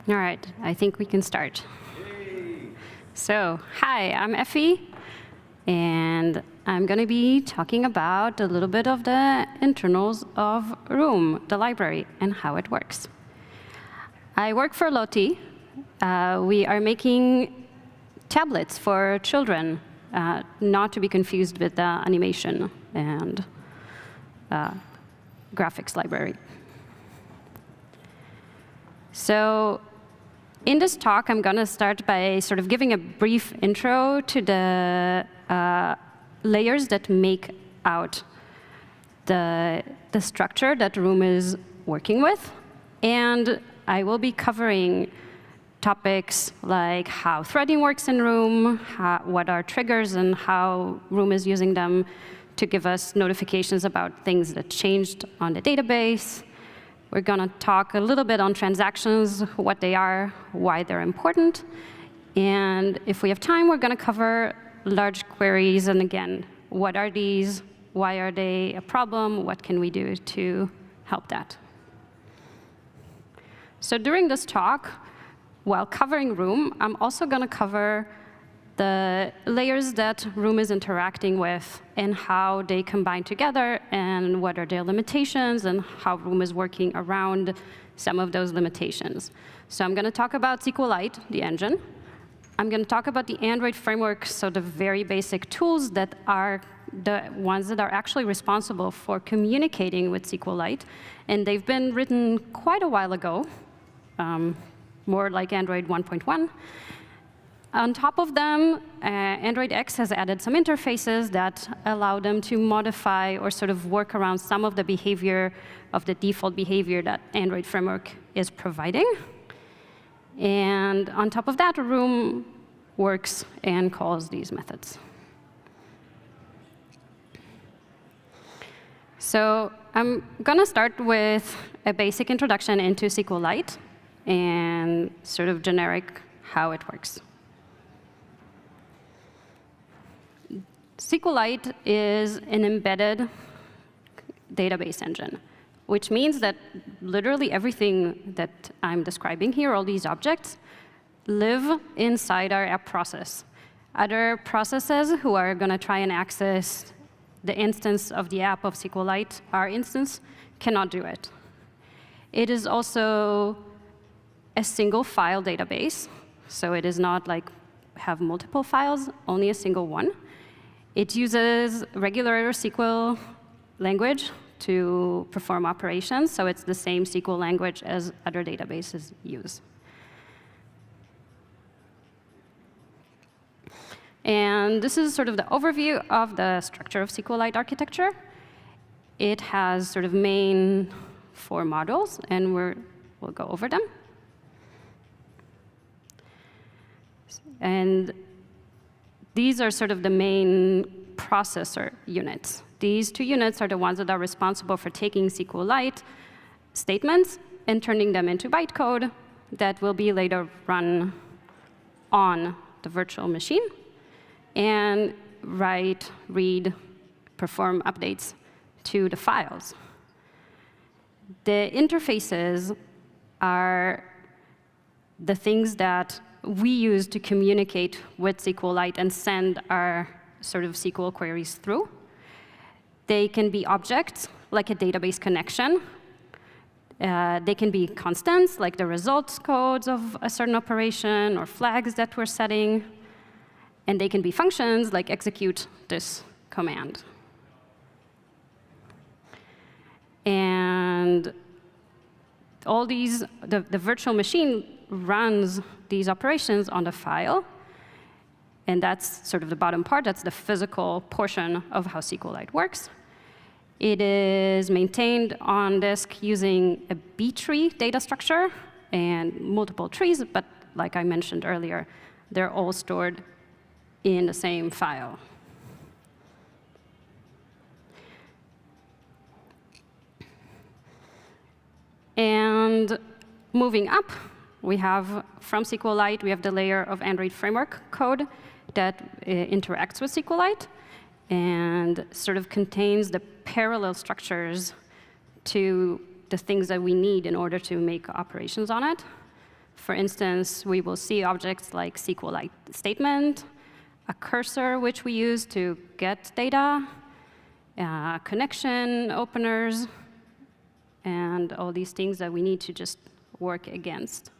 All right, I think we can start. Yay. So, hi, I'm Effie, and I'm going to be talking about a little bit of the internals of Room, the library, and how it works. I work for Loti. We are making tablets for children, not to be confused with the animation and graphics library. So in this talk, I'm going to start by sort of giving a brief intro to the layers that make out the structure that Room is working with. And I will be covering topics like how threading works in Room, what are triggers, and how Room is using them to give us notifications about things that changed on the database. We're going to talk a little bit on transactions, what they are, why they're important. And if we have time, we're going to cover large queries. And again, what are these? Why are they a problem? What can we do to help that? So during this talk, while covering Room, I'm also going to cover the layers that Room is interacting with and how they combine together and what are their limitations and how Room is working around some of those limitations. So I'm going to talk about SQLite, the engine. I'm going to talk about the Android framework, so the very basic tools that are the ones that are actually responsible for communicating with SQLite. And they've been written quite a while ago, more like Android 1.1. On top of them, AndroidX has added some interfaces that allow them to modify or sort of work around some of the behavior of the default behavior that Android framework is providing. And on top of that, Room works and calls these methods. So I'm going to start with a basic introduction into SQLite and sort of generic how it works. SQLite is an embedded database engine, which means that literally everything that I'm describing here, all these objects, live inside our app process. Other processes who are going to try and access the instance of the app of SQLite, our instance, cannot do it. It is also a single file database, so it is not like have multiple files, only a single one. It uses regular SQL language to perform operations, so it's the same SQL language as other databases use. And this is sort of the overview of the structure of SQLite architecture. It has sort of main 4 modules, and we'll go over them. And these are sort of the main processor units. These 2 units are the ones that are responsible for taking SQLite statements and turning them into bytecode that will be later run on the virtual machine and write, read, perform updates to the files. The interfaces are the things that we use to communicate with SQLite and send our sort of SQL queries through. They can be objects, like a database connection. They can be constants, like the results codes of a certain operation or flags that we're setting. And they can be functions, like execute this command. And all these, the virtual machine runs these operations on the file. And that's sort of the bottom part. That's the physical portion of how SQLite works. It is maintained on disk using a B-tree data structure and multiple trees. But like I mentioned earlier, they're all stored in the same file. And moving up, we have, from SQLite, we have the layer of Android framework code that interacts with SQLite and sort of contains the parallel structures to the things that we need in order to make operations on it. For instance, we will see objects like SQLite statement, a cursor which we use to get data, connection openers, and all these things that we need to just work against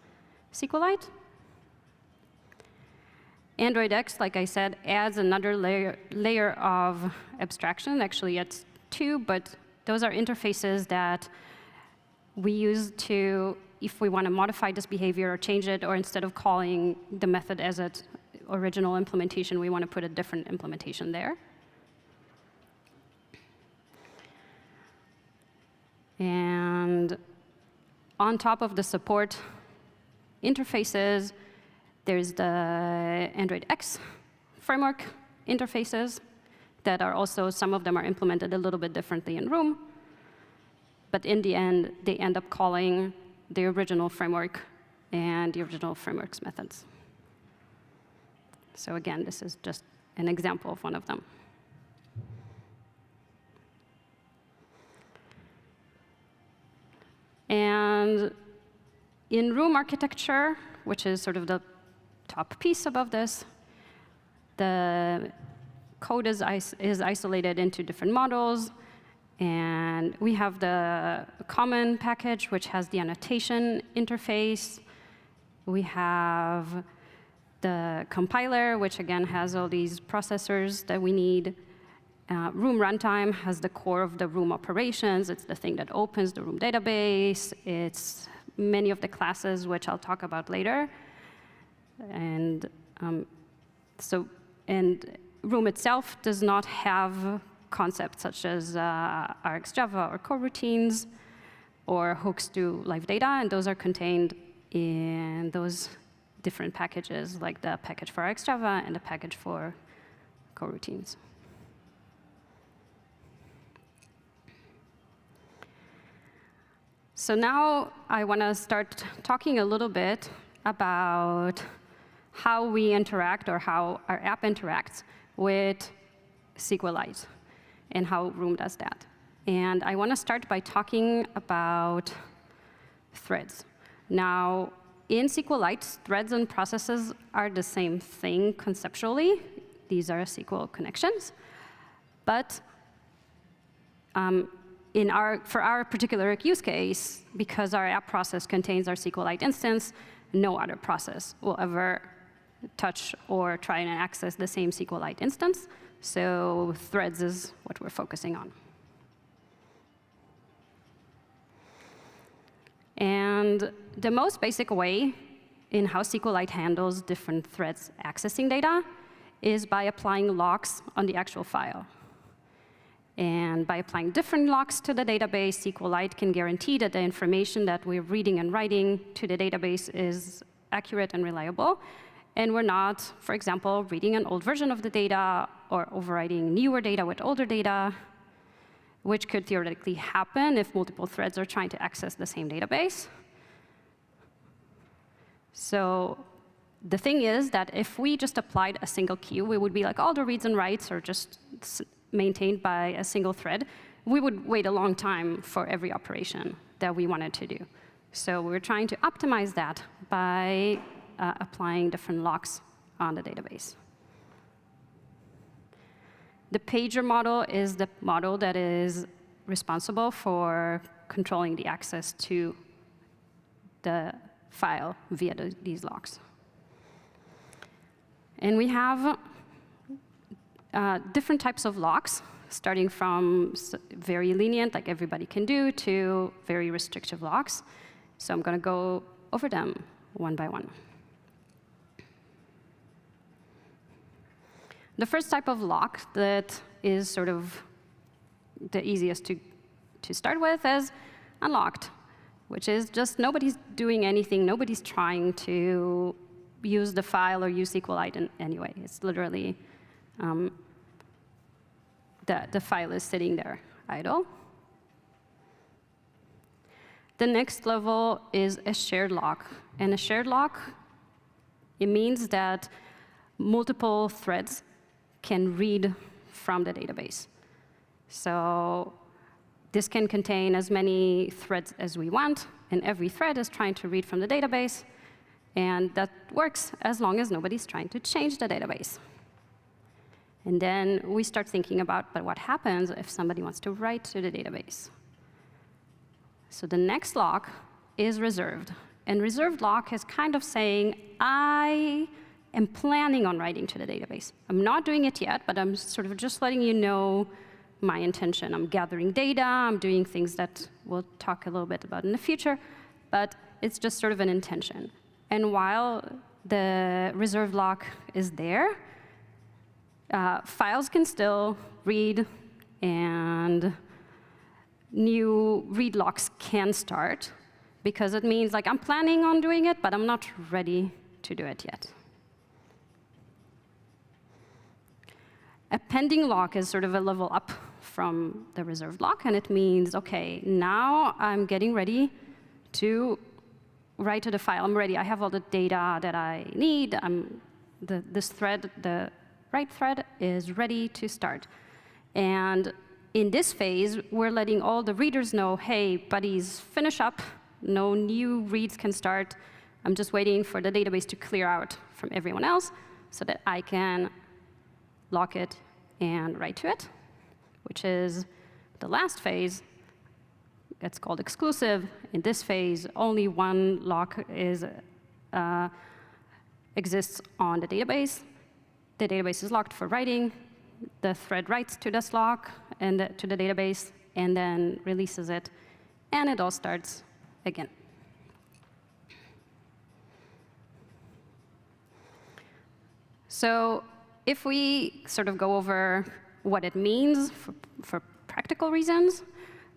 SQLite. AndroidX, like I said, adds another layer of abstraction. Actually, it's 2, but those are interfaces that we use to, if we want to modify this behavior or change it, or instead of calling the method as its original implementation, we want to put a different implementation there. And on top of the support interfaces, there's the AndroidX framework interfaces that are also, some of them are implemented a little bit differently in Room. But in the end, they end up calling the original framework and the original framework's methods. So again, this is just an example of one of them. And in Room architecture, which is sort of the top piece above this, the code is isolated into different models. And we have the common package, which has the annotation interface. We have the compiler, which again has all these processors that we need. Room runtime has the core of the Room operations. It's the thing that opens the Room database. It's many of the classes, which I'll talk about later. And Room itself does not have concepts such as RxJava or coroutines or hooks to LiveData, and those are contained in those different packages, like the package for RxJava and the package for coroutines. So now I want to start talking a little bit about how we interact, or how our app interacts with SQLite, and how Room does that. And I want to start by talking about threads. Now, in SQLite, threads and processes are the same thing conceptually. These are SQL connections. But for our particular use case, because our app process contains our SQLite instance, no other process will ever touch or try and access the same SQLite instance. So threads is what we're focusing on. And the most basic way in how SQLite handles different threads accessing data is by applying locks on the actual file. And by applying different locks to the database, SQLite can guarantee that the information that we're reading and writing to the database is accurate and reliable. And we're not, for example, reading an old version of the data or overwriting newer data with older data, which could theoretically happen if multiple threads are trying to access the same database. So the thing is that if we just applied a single queue, we would be like, all the reads and writes are just maintained by a single thread. We would wait a long time for every operation that we wanted to do. So we're trying to optimize that by applying different locks on the database. The pager model is the model that is responsible for controlling the access to the file via these locks. And we have different types of locks, starting from very lenient, like everybody can do, to very restrictive locks. So I'm going to go over them one by one. The first type of lock that is sort of the easiest to start with is unlocked, which is just nobody's doing anything. Nobody's trying to use the file or use SQLite in any way. It's literally the file is sitting there idle. The next level is a shared lock. And a shared lock, it means that multiple threads can read from the database. So this can contain as many threads as we want, and every thread is trying to read from the database. And that works as long as nobody's trying to change the database. And then we start thinking about, but what happens if somebody wants to write to the database? So the next lock is reserved. And reserved lock is kind of saying, I am planning on writing to the database. I'm not doing it yet, but I'm sort of just letting you know my intention. I'm gathering data. I'm doing things that we'll talk a little bit about in the future. But it's just sort of an intention. And while the reserved lock is there, files can still read, and new read locks can start, because it means like I'm planning on doing it, but I'm not ready to do it yet. A pending lock is sort of a level up from the reserved lock, and it means, OK, now I'm getting ready to write to the file. I'm ready. I have all the data that I need. This thread, the write thread, is ready to start. And in this phase, we're letting all the readers know, hey, buddies, finish up. No new reads can start. I'm just waiting for the database to clear out from everyone else so that I can lock it and write to it, which is the last phase. It's called exclusive. In this phase, only one lock exists on the database. The database is locked for writing. The thread writes to this lock and to the database, and then releases it, and it all starts again. So if we sort of go over what it means for practical reasons,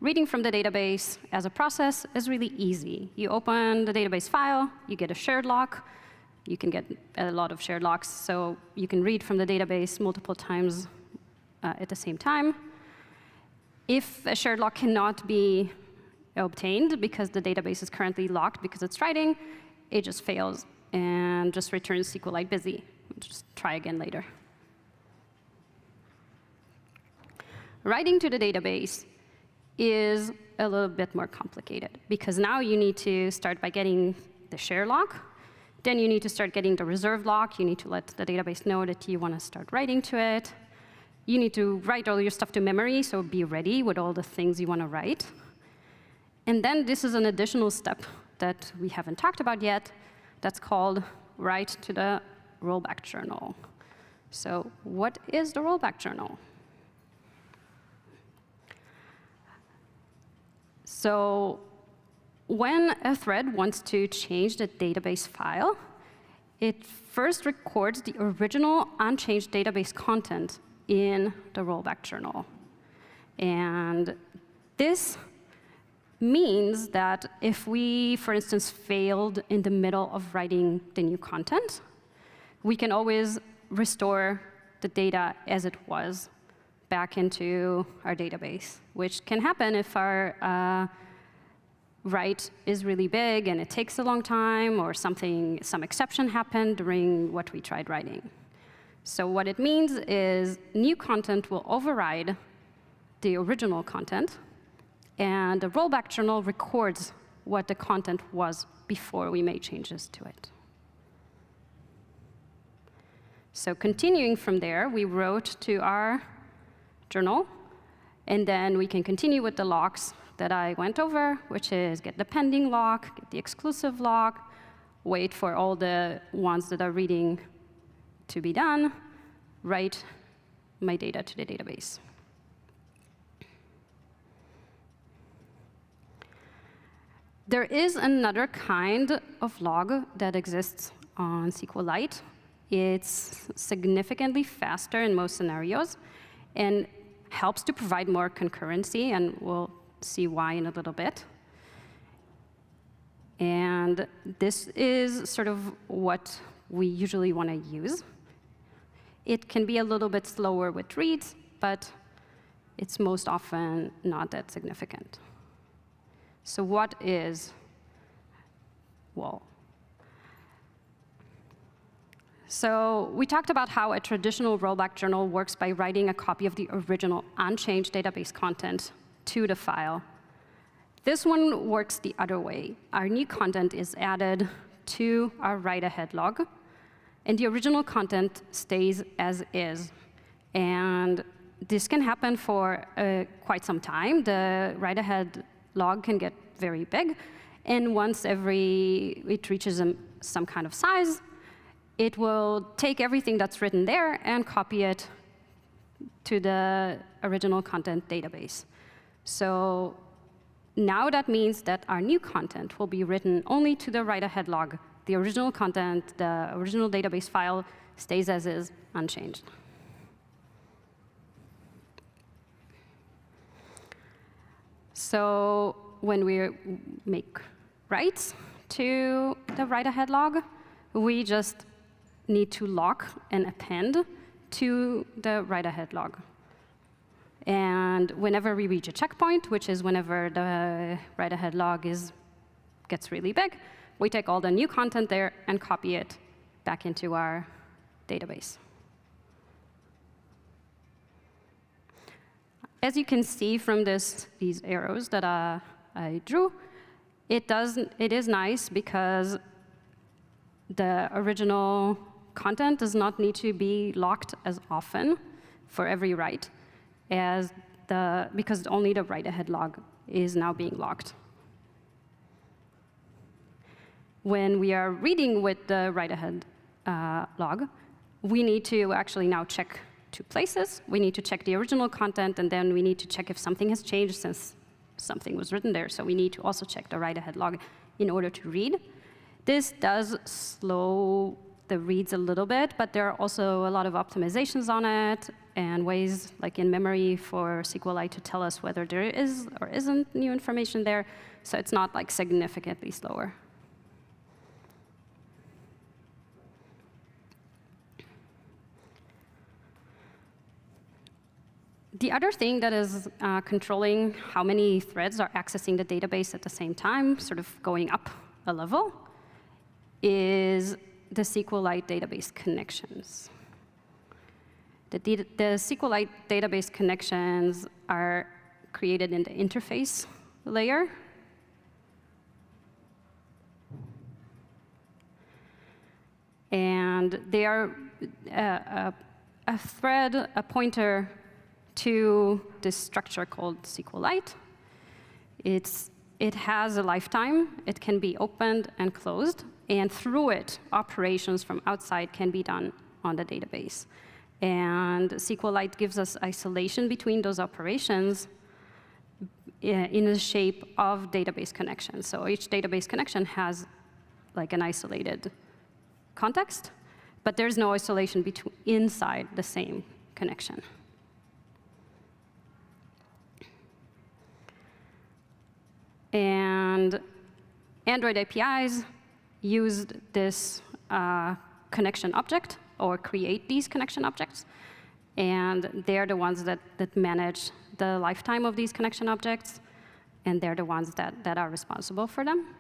reading from the database as a process is really easy. You open the database file, you get a shared lock. You can get a lot of shared locks, so you can read from the database multiple times at the same time. If a shared lock cannot be obtained because the database is currently locked because it's writing, it just fails and just returns SQLite busy. Just try again later. Writing to the database is a little bit more complicated, because now you need to start by getting the share lock. Then you need to start getting the reserved lock. You need to let the database know that you want to start writing to it. You need to write all your stuff to memory, so be ready with all the things you want to write. And then this is an additional step that we haven't talked about yet. That's called write to the rollback journal. So what is the rollback journal? So when a thread wants to change the database file, it first records the original unchanged database content in the rollback journal. And this means that if we, for instance, failed in the middle of writing the new content, we can always restore the data as it was back into our database, which can happen if our write is really big and it takes a long time, or some exception happened during what we tried writing. So what it means is new content will override the original content, and the rollback journal records what the content was before we made changes to it. So continuing from there, we wrote to our journal, and then we can continue with the locks that I went over, which is get the pending lock, get the exclusive lock, wait for all the ones that are reading to be done, write my data to the database. There is another kind of log that exists on SQLite. It's significantly faster in most scenarios and helps to provide more concurrency, and we'll see why in a little bit. And this is sort of what we usually want to use. It can be a little bit slower with reads, but it's most often not that significant. So what is WAL? So we talked about how a traditional rollback journal works by writing a copy of the original unchanged database content to the file. This one works the other way. Our new content is added to our write-ahead log, and the original content stays as is. And this can happen for quite some time. The write-ahead log can get very big, and once it reaches some kind of size, it will take everything that's written there and copy it to the original content database. So now that means that our new content will be written only to the write-ahead log. The original content, the original database file, stays as is, unchanged. So when we make writes to the write-ahead log, we just need to lock and append to the write-ahead log. And whenever we reach a checkpoint, which is whenever the write-ahead log gets really big, we take all the new content there and copy it back into our database. As you can see from these arrows that I drew, it is nice because the original content does not need to be locked as often for every write, because only the write-ahead log is now being locked. When we are reading with the write-ahead log, we need to actually now check two places. We need to check the original content, and then we need to check if something has changed since something was written there. So we need to also check the write-ahead log in order to read. This does slow the reads a little bit, but there are also a lot of optimizations on it and ways, like in memory for SQLite, to tell us whether there is or isn't new information there. So it's not like significantly slower. The other thing that is controlling how many threads are accessing the database at the same time, sort of going up a level, is the SQLite database connections. The SQLite database connections are created in the interface layer. And they are a thread, a pointer to this structure called SQLite. It has a lifetime. It can be opened and closed. And through it, operations from outside can be done on the database. And SQLite gives us isolation between those operations in the shape of database connections. So each database connection has like an isolated context, but there's no isolation inside the same connection. And Android APIs used this connection object, or create these connection objects. And they're the ones that manage the lifetime of these connection objects. And they're the ones that are responsible for them.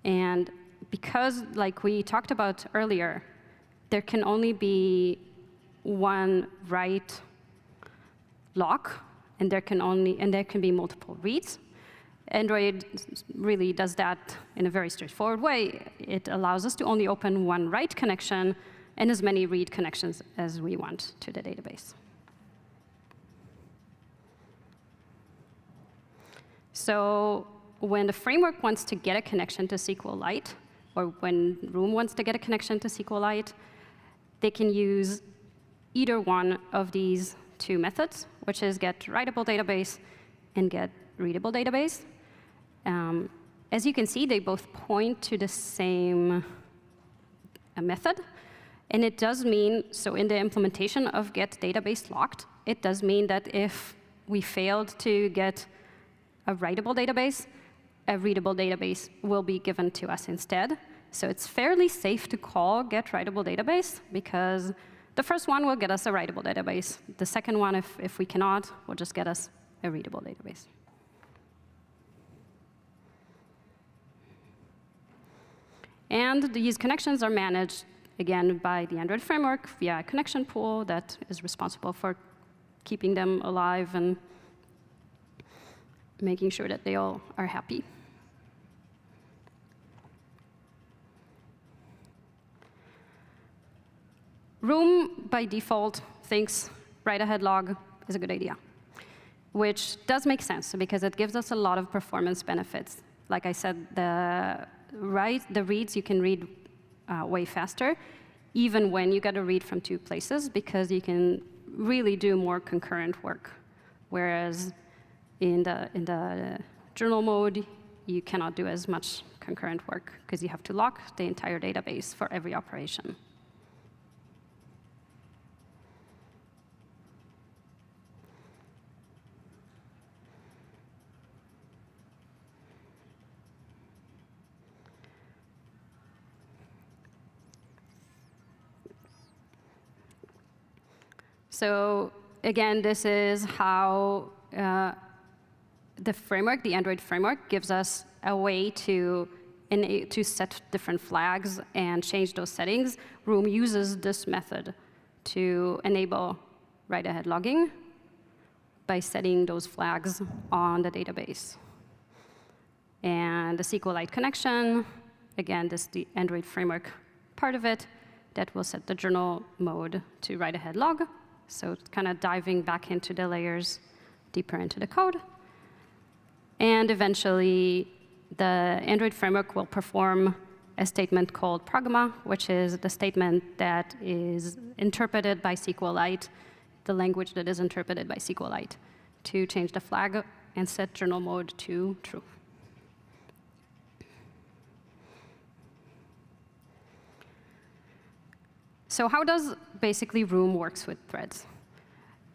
And because, like we talked about earlier, there can only be one write lock, and there can be multiple reads. Android really does that in a very straightforward way. It allows us to only open one write connection and as many read connections as we want to the database. So when the framework wants to get a connection to SQLite, or when Room wants to get a connection to SQLite, they can use either one of these two methods, which is get writable database and get readable database. As you can see, they both point to the same method. And it does mean, so in the implementation of get database locked, it does mean that if we failed to get a writable database, a readable database will be given to us instead. So it's fairly safe to call get writable database, because the first one will get us a writable database. The second one, if we cannot, will just get us a readable database. And these connections are managed, again, by the Android framework via a connection pool that is responsible for keeping them alive and making sure that they all are happy. Room, by default, thinks write-ahead log is a good idea, which does make sense because it gives us a lot of performance benefits. Like I said, the reads you can read way faster, even when you got to read from 2 places, because you can really do more concurrent work. Whereas in the journal mode, you cannot do as much concurrent work because you have to lock the entire database for every operation. So again, this is how the framework, the Android framework, gives us a way to set different flags and change those settings. Room uses this method to enable write-ahead logging by setting those flags on the database. And the SQLite connection, again, this is the Android framework part of it, that will set the journal mode to write-ahead log. So it's kind of diving back into the layers deeper into the code. And eventually, the Android framework will perform a statement called pragma, which is the statement that is interpreted by SQLite, the language that is interpreted by SQLite, to change the flag and set journal mode to true. So how does basically Room works with threads?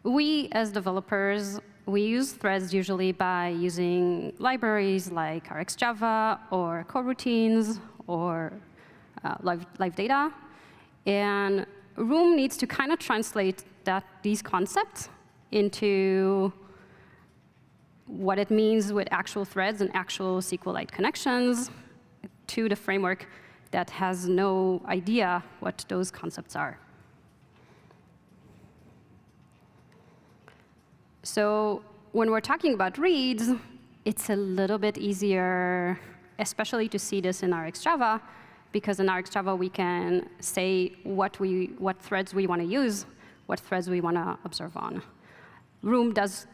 We, as developers, we use threads usually by using libraries like RxJava or coroutines or LiveData. And Room needs to kind of translate these concepts into what it means with actual threads and actual SQLite connections to the framework that has no idea what those concepts are. So when we're talking about reads, it's a little bit easier, especially to see this in RxJava, because in RxJava we can say what threads we want to use, what threads we want to observe on. Room does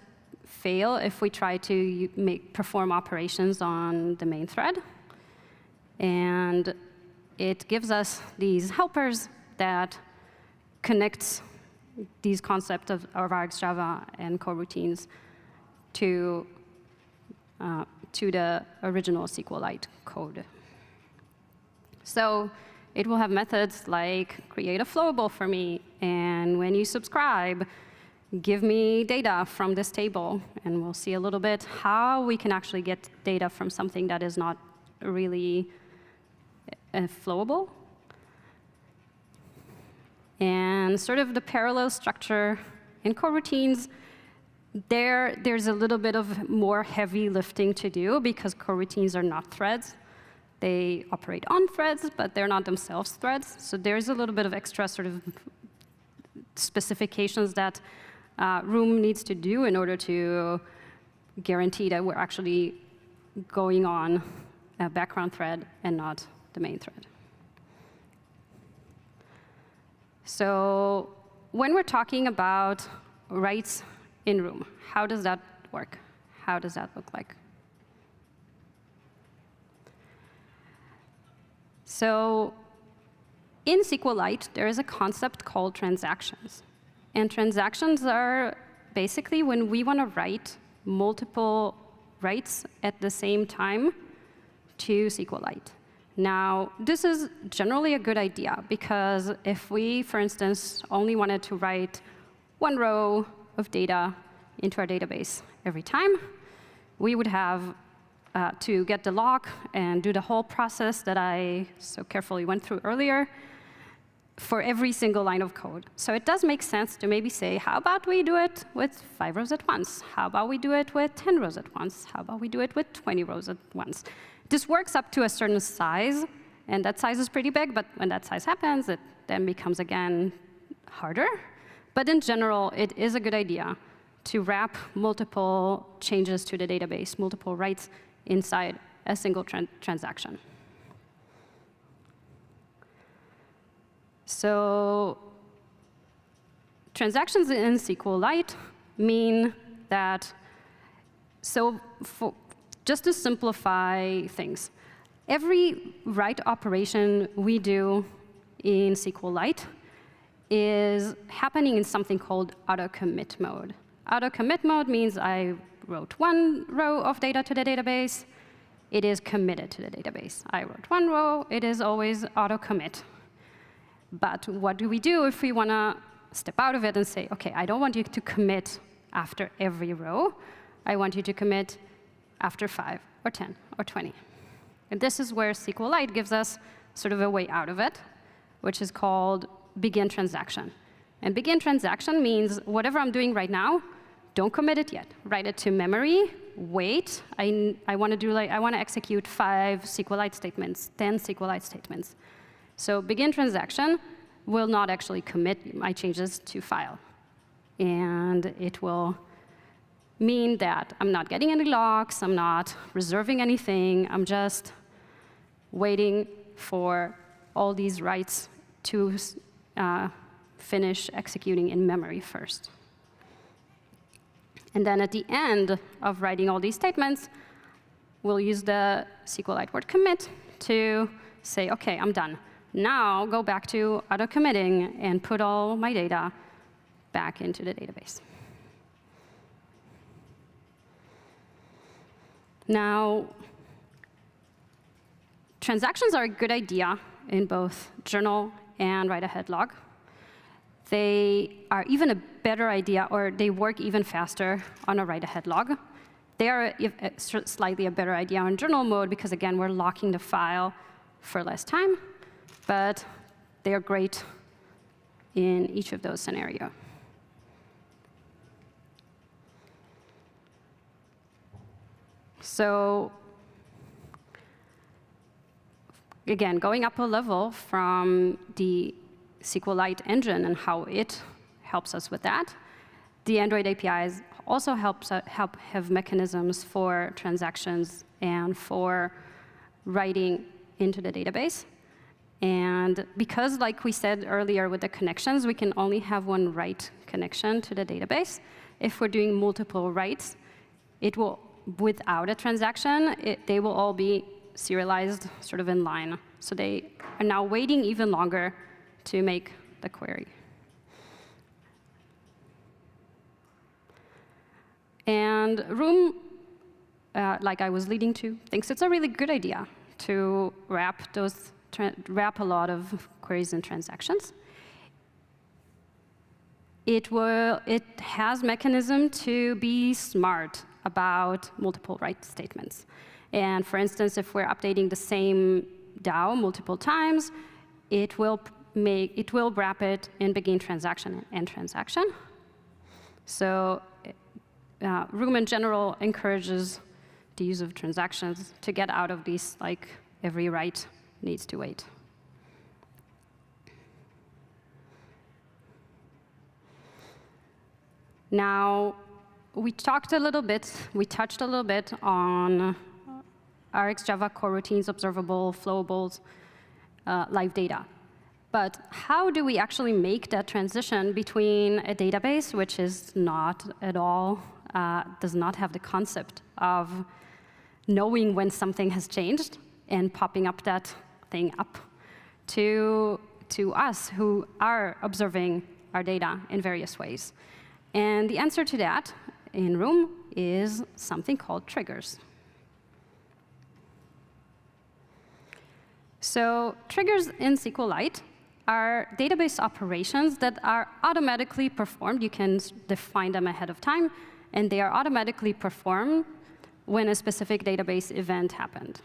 fail if we try to perform operations on the main thread. And it gives us these helpers that connect these concepts of RxJava and coroutines to the original SQLite code. So it will have methods like create a flowable for me, and when you subscribe, give me data from this table. And we'll see a little bit how we can actually get data from something that is not really flowable. And sort of the parallel structure in coroutines, there's a little bit of more heavy lifting to do because coroutines are not threads. They operate on threads, but they're not themselves threads. So there's a little bit of extra sort of specifications that Room needs to do in order to guarantee that we're actually going on a background thread and not the main thread. So when we're talking about writes in Room, how does that work? How does that look like? So in SQLite, there is a concept called transactions. And transactions are basically when we want to write multiple writes at the same time to SQLite. Now, this is generally a good idea, because if we, for instance, only wanted to write one row of data into our database every time, we would have to get the lock and do the whole process that I so carefully went through earlier for every single line of code. So it does make sense to maybe say, how about we do it with 5 rows at once? How about we do it with 10 rows at once? How about we do it with 20 rows at once? This works up to a certain size, and that size is pretty big, but when that size happens, it then becomes, again, harder. But in general, it is a good idea to wrap multiple changes to the database, multiple writes inside a single transaction. So transactions in SQLite mean that, just to simplify things, every write operation we do in SQLite is happening in something called auto-commit mode. Auto-commit mode means I wrote one row of data to the database. It is committed to the database. I wrote one row. It is always auto-commit. But what do we do if we want to step out of it and say, OK, I don't want you to commit after every row. I want you to commit after 5 or 10 or 20. And this is where SQLite gives us sort of a way out of it, which is called begin transaction. And begin transaction means whatever I'm doing right now, don't commit it yet. Write it to memory. Wait. I want to execute 5 SQLite statements, 10 SQLite statements. So begin transaction will not actually commit my changes to file. And it will mean that I'm not getting any locks. I'm not reserving anything. I'm just waiting for all these writes to finish executing in memory first. And then at the end of writing all these statements, we'll use the SQLite word commit to say, OK, I'm done. Now go back to auto-committing and put all my data back into the database. Now, transactions are a good idea in both journal and write-ahead log. They are even a better idea, or they work even faster on a write-ahead log. They are slightly a better idea on journal mode because, again, we're locking the file for less time. But they are great in each of those scenarios. So again, going up a level from the SQLite engine and how it helps us with that, the Android APIs also help have mechanisms for transactions and for writing into the database. And because, like we said earlier with the connections, we can only have one write connection to the database. If we're doing multiple writes, it will, without a transaction, they will all be serialized sort of in line. So they are now waiting even longer to make the query. And Room, like I was leading to, thinks it's a really good idea to wrap a lot of queries and transactions. It has mechanism to be smart about multiple write statements. And for instance, if we're updating the same DAO multiple times, it will wrap it in begin transaction and end transaction. So Room in general encourages the use of transactions to get out of these, like every write needs to wait. Now, we touched a little bit on RxJava core routines, observable, flowables, LiveData. But how do we actually make that transition between a database, which is not at all, does not have the concept of knowing when something has changed and popping up that thing up, to us who are observing our data in various ways? And the answer to that in Room is something called triggers. So triggers in SQLite are database operations that are automatically performed. You can define them ahead of time, and they are automatically performed when a specific database event happened.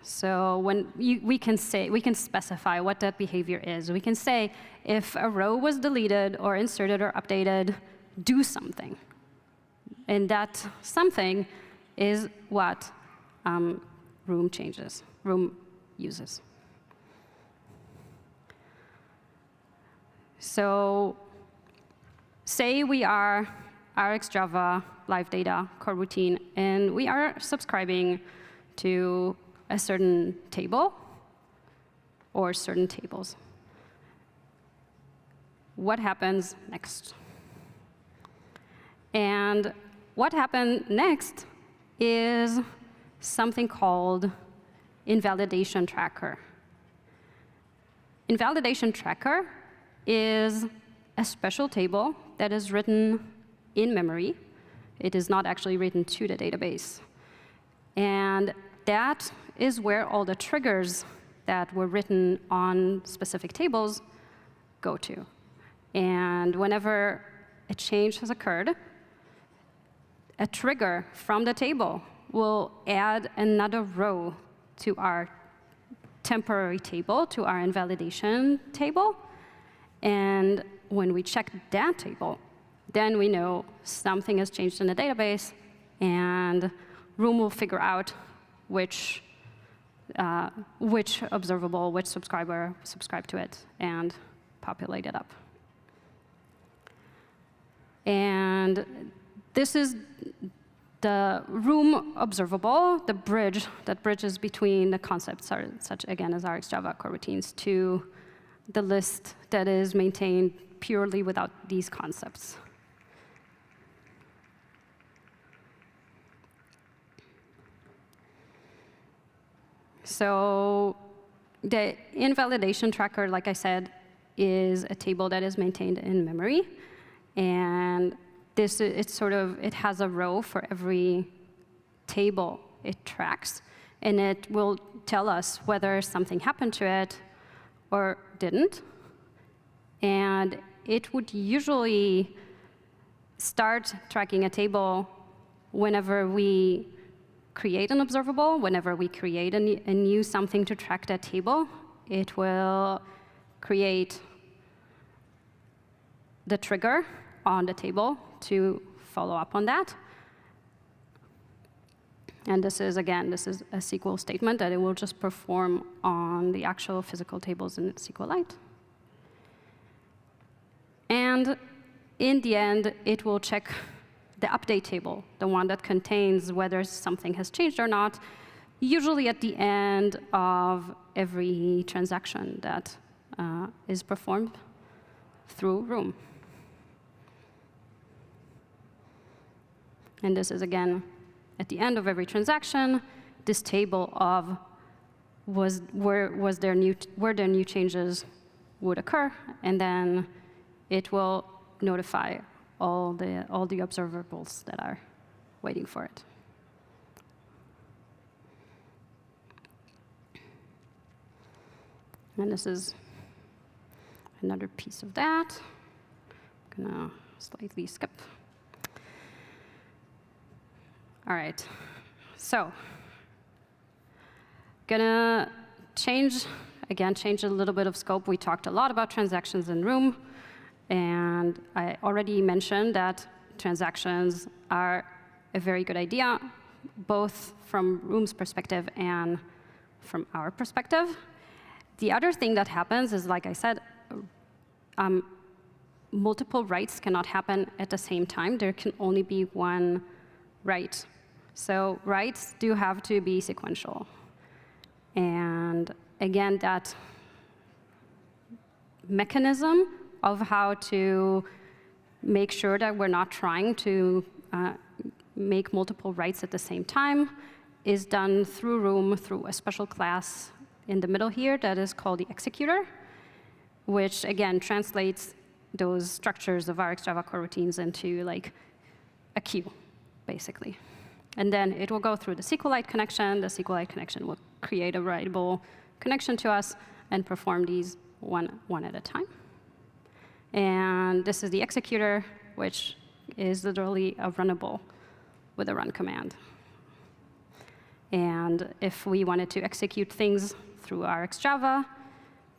So when we can specify what that behavior is. We can say if a row was deleted or inserted or updated, do something. And that something is what Room uses. So say we are RxJava LiveData core routine, and we are subscribing to a certain table or certain tables. what happens next. And what happened next is something called invalidation tracker. Invalidation tracker is a special table that is written in memory. It is not actually written to the database. And that is where all the triggers that were written on specific tables go to. And whenever a change has occurred, a trigger from the table will add another row to our temporary table, to our invalidation table. And when we check that table, then we know something has changed in the database, and Room will figure out which observable, which subscriber subscribed to it, and populate it up. And this is the Room observable, the bridge that bridges between the concepts, such again as RxJava coroutines, to the list that is maintained purely without these concepts. So the invalidation tracker, like I said, is a table that is maintained in memory. And this, it has a row for every table it tracks. And it will tell us whether something happened to it or didn't. And it would usually start tracking a table whenever we create an observable, whenever we create a new something to track that table. It will create the trigger on the table to follow up on that. And this is, again, this is a SQL statement that it will just perform on the actual physical tables in SQLite. And in the end, it will check the update table, the one that contains whether something has changed or not, usually at the end of every transaction that is performed through Room. And this is, again, at the end of every transaction, this table of where their new changes would occur, and then it will notify all the observables that are waiting for it. And this is another piece of that. I'm gonna slightly skip. All right, so gonna change a little bit of scope. We talked a lot about transactions in Room, and I already mentioned that transactions are a very good idea, both from Room's perspective and from our perspective. The other thing that happens is, like I said, multiple writes cannot happen at the same time. There can only be one write. So writes do have to be sequential. And again, that mechanism of how to make sure that we're not trying to make multiple writes at the same time is done through Room, through a special class in the middle here that is called the executor, which again translates those structures of RxJava coroutines into like a queue, basically. And then it will go through the SQLite connection. The SQLite connection will create a writable connection to us and perform these one at a time. And this is the executor, which is literally a runnable with a run command. And if we wanted to execute things through RxJava,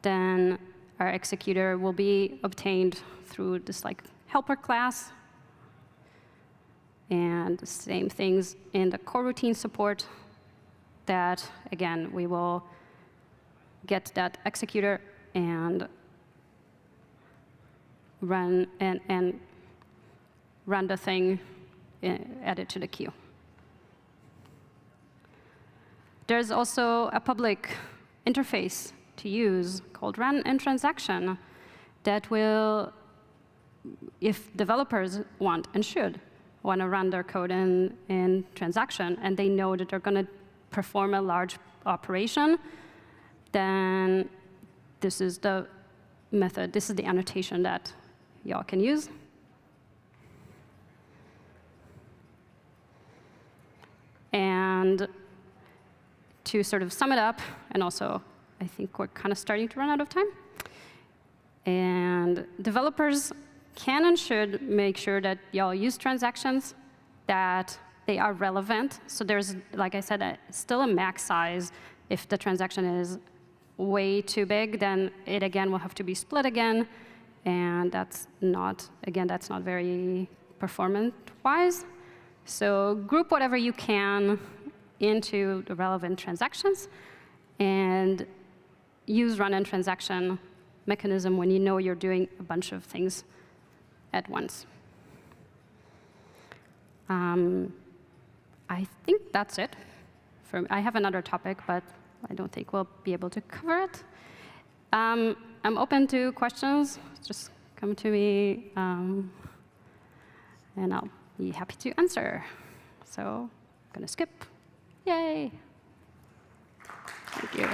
then our executor will be obtained through this like helper class. And the same things in the coroutine support that, again, we will get that executor and run the thing, add it to the queue. There's also a public interface to use called run and transaction that will if developers want and should want to run their code in transaction, and they know that they're going to perform a large operation, then this is the method, this is the annotation that y'all can use. And to sort of sum it up, and also I think we're kind of starting to run out of time, and developers can and should make sure that y'all use transactions, that they are relevant. So there's, like I said, still a max size. If the transaction is way too big, then it again will have to be split again. And that's not, again, that's not very performance-wise. So group whatever you can into the relevant transactions, and use run-in transaction mechanism when you know you're doing a bunch of things at once. I think that's it. I have another topic, but I don't think we'll be able to cover it. I'm open to questions. Just come to me, and I'll be happy to answer. So I'm going to skip. Yay. Thank you.